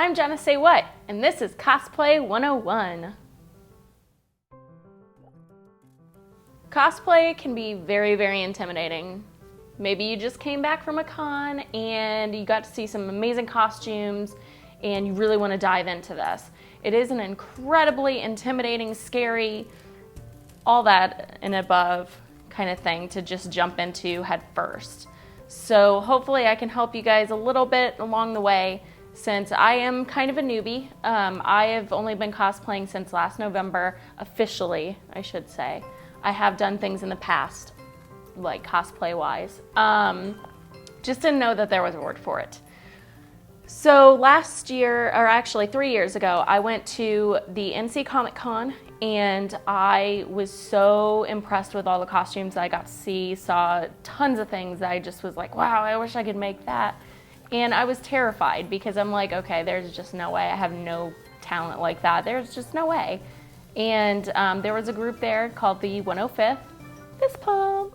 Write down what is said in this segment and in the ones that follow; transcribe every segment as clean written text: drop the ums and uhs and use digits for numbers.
I'm Jenna Say, and this is Cosplay 101. Cosplay can be very, very intimidating. Maybe you just came back from a con and you got to see some amazing costumes and you really want to dive into this. It is an incredibly intimidating, scary, all that and above kind of thing to just jump into head first. So hopefully I can help you guys a little bit along the way, since I am kind of a newbie. I have only been cosplaying since last November, officially, I should say. I have done things in the past, like cosplay-wise. Just didn't know that there was a word for it. So last year, or actually 3 years ago, I went to the NC Comic Con, and I was so impressed with all the costumes I got to see, saw tons of things that I just was like, wow, I wish I could make that. And I was terrified because I'm like, okay, there's just no way. I have no talent like that. There's just no way. And there was a group there called the 105th Fist Pump.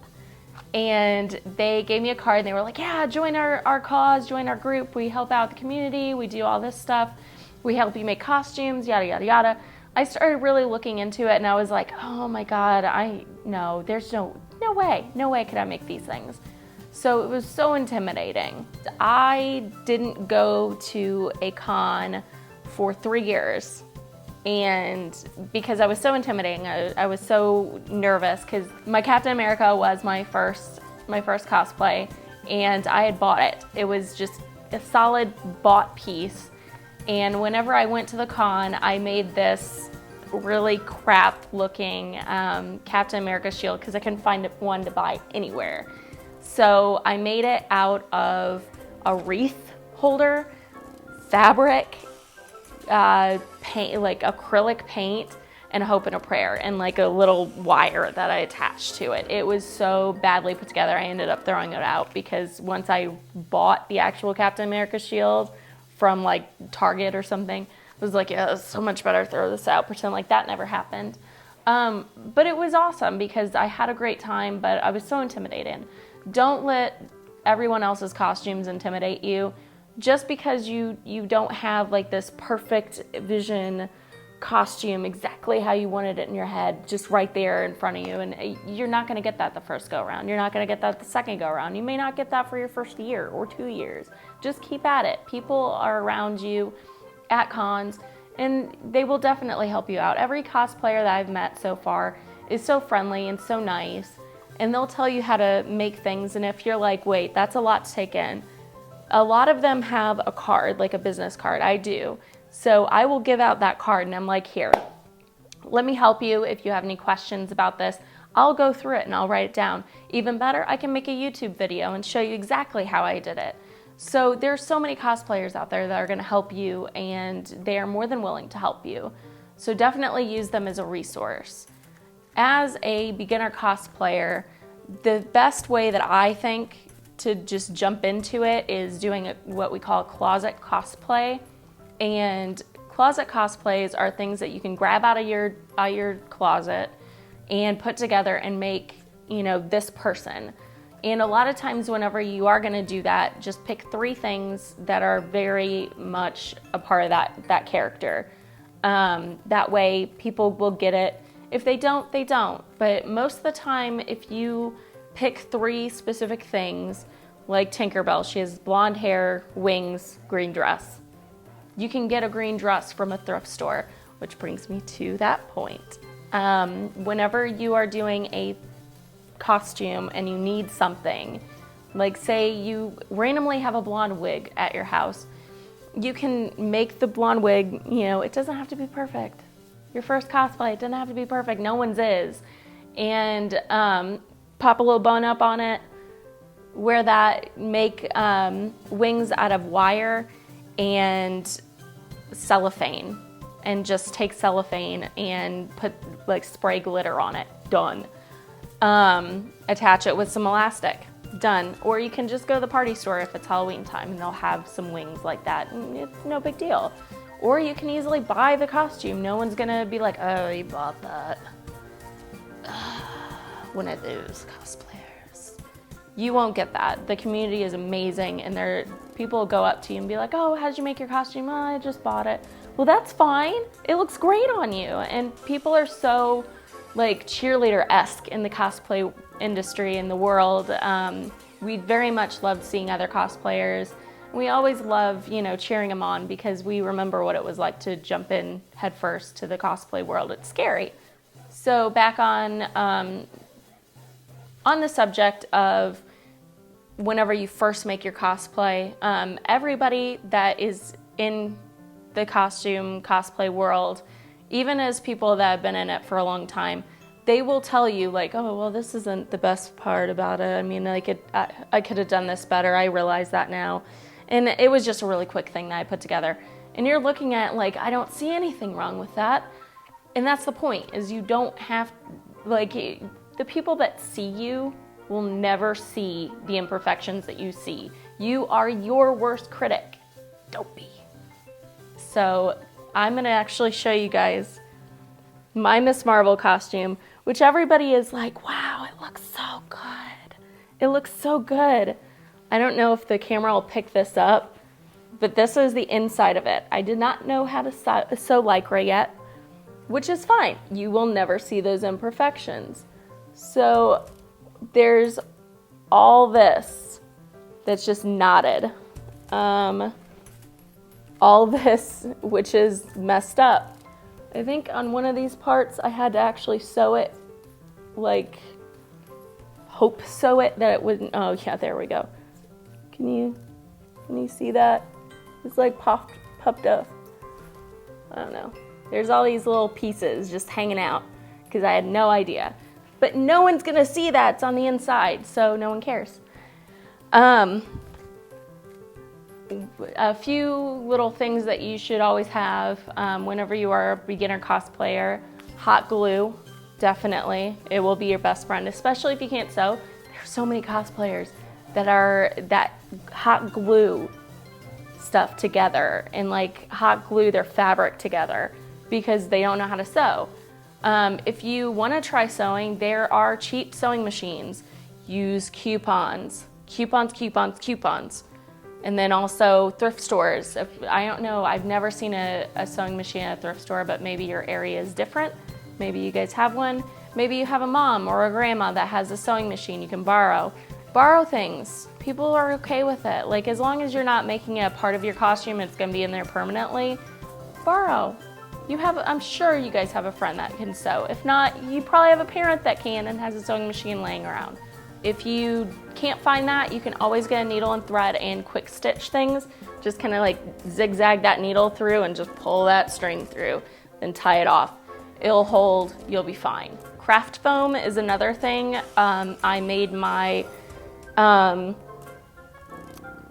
And they gave me a card and they were like, yeah, join our cause, join our group. We help out the community. We do all this stuff. We help you make costumes, yada, yada, yada. I started really looking into it and I was like, oh my God, there's no way could I make these things. So it was so intimidating. I didn't go to a con for 3 years. And because I was so intimidating, I was so nervous because my Captain America was my first cosplay, and I had bought it. It was just a solid bought piece. And whenever I went to the con, I made this really crap looking Captain America shield because I couldn't find one to buy anywhere. So I made it out of a wreath holder, fabric, paint, like acrylic paint, and a hope and a prayer, and like a little wire that I attached to it. It was so badly put together, I ended up throwing it out because once I bought the actual Captain America shield from like Target or something, I was like, yeah, it's so much better to throw this out, pretend like that never happened. But it was awesome because I had a great time, but I was so intimidated. Don't let everyone else's costumes intimidate you. Just because you don't have like this perfect vision costume exactly how you wanted it in your head, just right there in front of you, and you're not going to get that the first go around. You're not going to get that the second go around. You may not get that for your first year or 2 years. Just keep at it. People are around you at cons and they will definitely help you out. Every cosplayer that I've met so far is so friendly and so nice, and they'll tell you how to make things. And if you're like, wait, that's a lot to take in, a lot of them have a card, like a business card. I do. So I will give out that card and I'm like, here, let me help you if you have any questions about this. I'll go through it and I'll write it down. Even better, I can make a YouTube video and show you exactly how I did it. So there's so many cosplayers out there that are gonna help you, and they are more than willing to help you. So definitely use them as a resource. As a beginner cosplayer, the best way that I think to just jump into it is doing what we call a closet cosplay. And closet cosplays are things that you can grab out of your closet and put together and make, this person. And a lot of times whenever you are going to do that, just pick 3 things that are very much a part of that character. That way people will get it. If they don't, they don't. But most of the time, if you pick 3 specific things, like Tinkerbell, she has blonde hair, wings, green dress. You can get a green dress from a thrift store, which brings me to that point. Whenever you are doing a costume and you need something, like say you randomly have a blonde wig at your house, you can make the blonde wig, it doesn't have to be perfect. Your first cosplay, it doesn't have to be perfect. No one's is. And pop a little bun up on it, wear that, make wings out of wire and cellophane, and just take cellophane and put spray glitter on it. Done. Attach it with some elastic. Done. Or you can just go to the party store if it's Halloween time and they'll have some wings like that, and it's no big deal. Or you can easily buy the costume. No one's gonna be like, oh, you bought that. One of those cosplayers. You won't get that. The community is amazing, and people will go up to you and be like, oh, how did you make your costume? Oh, I just bought it. Well, that's fine. It looks great on you. And people are so like cheerleader-esque in the cosplay industry in the world. We very much love seeing other cosplayers. We always love, you know, cheering them on because we remember what it was like to jump in headfirst to the cosplay world. It's scary. So back on the subject of whenever you first make your cosplay, everybody that is in the cosplay world, even as people that have been in it for a long time, they will tell you like, oh, well, this isn't the best part about it. I mean, I could have done this better. I realize that now. And it was just a really quick thing that I put together. And you're looking at like, I don't see anything wrong with that. And that's the point, is you don't have, like, the people that see you will never see the imperfections that you see. You are your worst critic. Don't be. So I'm gonna actually show you guys my Miss Marvel costume, which everybody is like, wow, it looks so good. It looks so good. I don't know if the camera will pick this up, but this is the inside of it. I did not know how to sew Lycra yet, which is fine. You will never see those imperfections. So there's all this that's just knotted. All this, which is messed up. I think on one of these parts, I had to actually sew it, like, hope sew it that it wouldn't, oh yeah, there we go. Can you see that? It's like puffed up. I don't know. There's all these little pieces just hanging out because I had no idea. But no one's gonna see that, it's on the inside, so no one cares. A few little things that you should always have whenever you are a beginner cosplayer. Hot glue, definitely. It will be your best friend, especially if you can't sew. There's so many cosplayers that hot glue stuff together and like hot glue their fabric together because they don't know how to sew. If you want to try sewing, there are cheap sewing machines. Use coupons. And then also thrift stores. I don't know, I've never seen a sewing machine at a thrift store, but maybe your area is different. Maybe you guys have one. Maybe you have a mom or a grandma that has a sewing machine you can borrow. Borrow things. People are okay with it. Like, as long as you're not making it a part of your costume, it's gonna be in there permanently, borrow. I'm sure you guys have a friend that can sew. If not, you probably have a parent that can and has a sewing machine laying around. If you can't find that, you can always get a needle and thread and quick stitch things. Just kind of like zigzag that needle through and just pull that string through, then tie it off. It'll hold, you'll be fine. Craft foam is another thing. I made my arm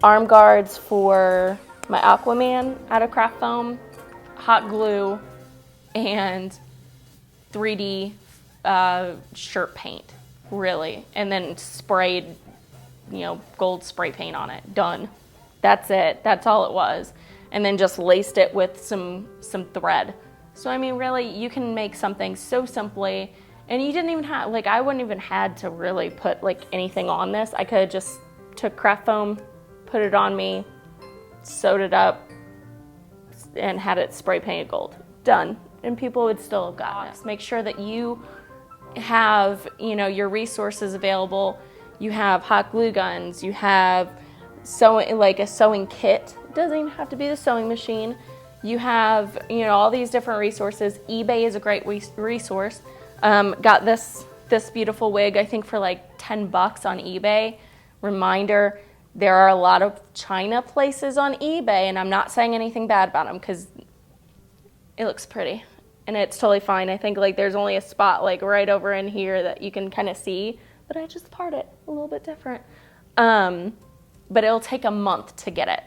guards for my Aquaman out of craft foam, hot glue, and 3D shirt paint, really. And then sprayed, gold spray paint on it. Done. That's it. That's all it was. And then just laced it with some thread. So, I mean, really, you can make something so simply. And you didn't even have, I wouldn't even had to really put, anything on this. I could have just took craft foam, put it on me, sewed it up, and had it spray painted gold. Done. And people would still have gotten it. Make sure that you have, your resources available. You have hot glue guns. You have a sewing kit. It doesn't even have to be the sewing machine. You have, all these different resources. eBay is a great resource. Got this beautiful wig, I think, for $10 on eBay. Reminder, there are a lot of China places on eBay, and I'm not saying anything bad about them because it looks pretty and it's totally fine. I think there's only a spot right over in here that you can kind of see, but I just part it a little bit different. But it'll take a month to get it.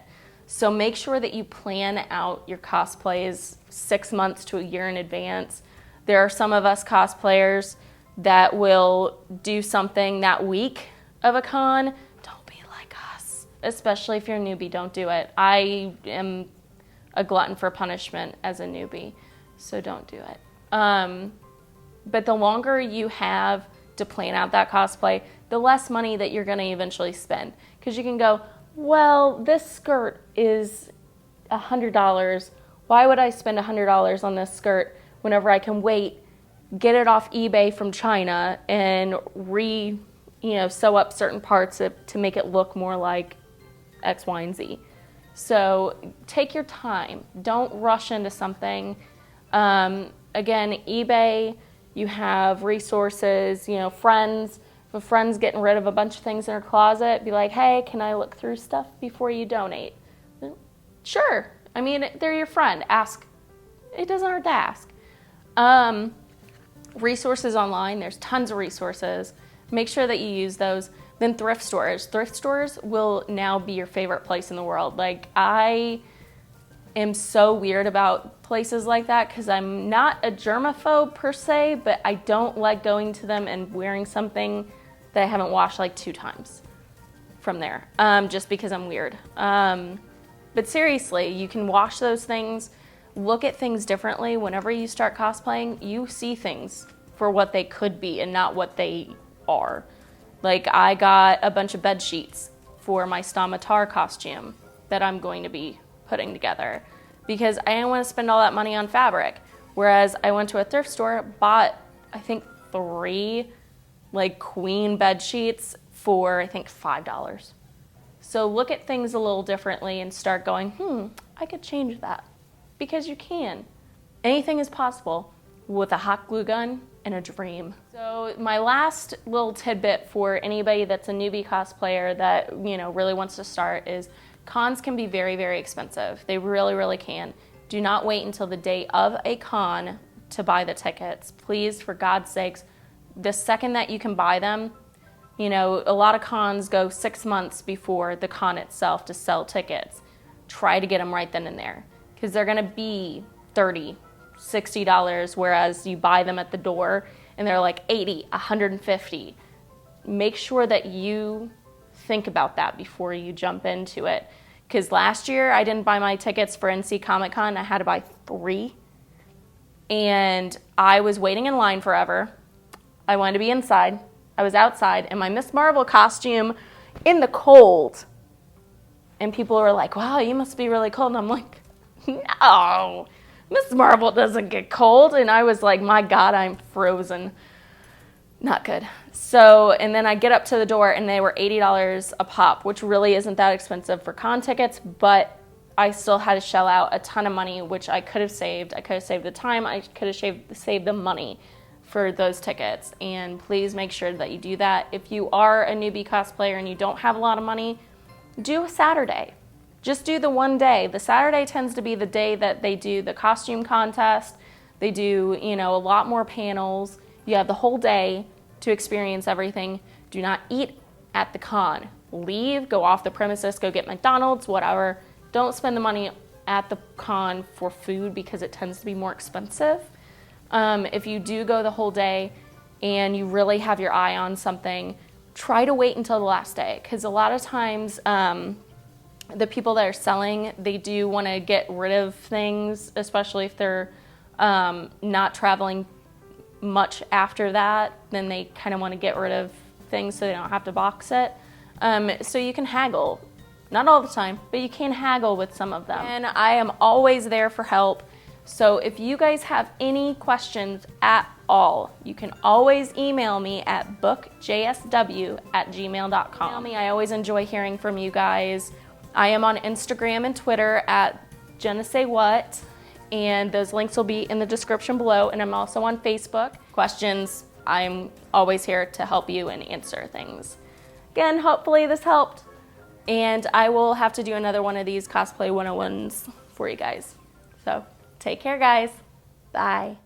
So make sure that you plan out your cosplays 6 months to a year in advance. There are some of us cosplayers that will do something that week of a con. Don't be like us, especially if you're a newbie. Don't do it. I am a glutton for punishment as a newbie, so don't do it. But the longer you have to plan out that cosplay, the less money that you're going to eventually spend. Because you can go, well, this skirt is $100. Why would I spend $100 on this skirt whenever I can wait, get it off eBay from China, and sew up certain parts to make it look more like X, Y, and Z. So take your time. Don't rush into something. Again, eBay, you have resources, friends. If a friend's getting rid of a bunch of things in her closet, be like, hey, can I look through stuff before you donate? Sure. I mean, they're your friend. Ask. It doesn't hurt to ask. Resources online, there's tons of resources. Make sure that you use those. Then thrift stores. Thrift stores will now be your favorite place in the world. Like, I am so weird about places like that because I'm not a germaphobe per se, but I don't like going to them and wearing something that I haven't washed like 2 times from there, just because I'm weird. But seriously, you can wash those things. Look at things differently. Whenever you start cosplaying, you see things for what they could be and not what they are. Like, I got a bunch of bed sheets for my Stamatar costume that I'm going to be putting together because I didn't want to spend all that money on fabric. Whereas I went to a thrift store, bought, I think, 3 queen bed sheets for, I think, $5. So look at things a little differently and start going, I could change that. Because you can. Anything is possible with a hot glue gun and a dream. So my last little tidbit for anybody that's a newbie cosplayer that, really wants to start is cons can be very, very expensive. They really, really can. Do not wait until the day of a con to buy the tickets. Please, for God's sakes, the second that you can buy them, a lot of cons go 6 months before the con itself to sell tickets. Try to get them right then and there. Because they're going to be $30, $60, whereas you buy them at the door and they're like $80, $150. Make sure that you think about that before you jump into it. Because last year I didn't buy my tickets for NC Comic Con. I had to buy 3. And I was waiting in line forever. I wanted to be inside. I was outside in my Miss Marvel costume in the cold. And people were like, wow, you must be really cold. And I'm like, no, Miss Marvel doesn't get cold. And I was like, my God, I'm frozen. Not good. So, and then I get up to the door and they were $80 a pop, which really isn't that expensive for con tickets, but I still had to shell out a ton of money, which I could have saved. I could have saved the time. I could have saved the money for those tickets. And please make sure that you do that. If you are a newbie cosplayer and you don't have a lot of money, do a Saturday. Just do the one day. The Saturday tends to be the day that they do the costume contest. They do, a lot more panels. You have the whole day to experience everything. Do not eat at the con. Leave, go off the premises, go get McDonald's, whatever. Don't spend the money at the con for food because it tends to be more expensive. If you do go the whole day and you really have your eye on something, try to wait until the last day, because a lot of times the people that are selling, they do want to get rid of things, especially if they're not traveling much after that. Then they kind of want to get rid of things so they don't have to box it. So you can haggle. Not all the time, but you can haggle with some of them. And I am always there for help. So if you guys have any questions at all, you can always email me at bookjsw@gmail.com. I always enjoy hearing from you guys. I am on Instagram and Twitter at Jenna Say What, and those links will be in the description below. And I'm also on Facebook. Questions, I'm always here to help you and answer things. Again, hopefully this helped. And I will have to do another one of these Cosplay 101s for you guys. So take care, guys. Bye.